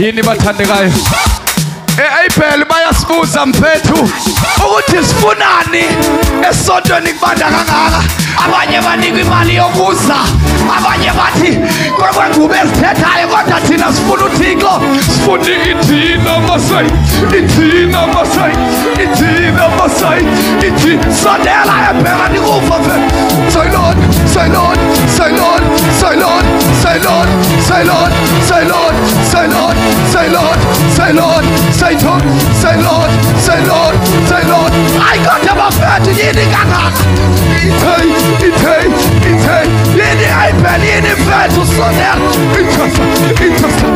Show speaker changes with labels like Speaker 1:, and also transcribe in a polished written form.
Speaker 1: yini bathandekayo eApple bayasibuza mfethu ukuthi sifunani esontweni kubanda kangaka abanye banika imali yokuza abanye bathi kwengube ezithethayo kodwa thina sifuna uThixo sifuna ithina Masai ithina Masai ithina Masai ithi sondela ebheka nikufa mfethu say Lord say Lord say Lord say Lord say Lord say Lord say Lord say Lord say Lord say Lord say Lord say Lord say Lord say Lord I got about 30 yini kangaka ithe yini ayibheli yini mfethu sondela ithatha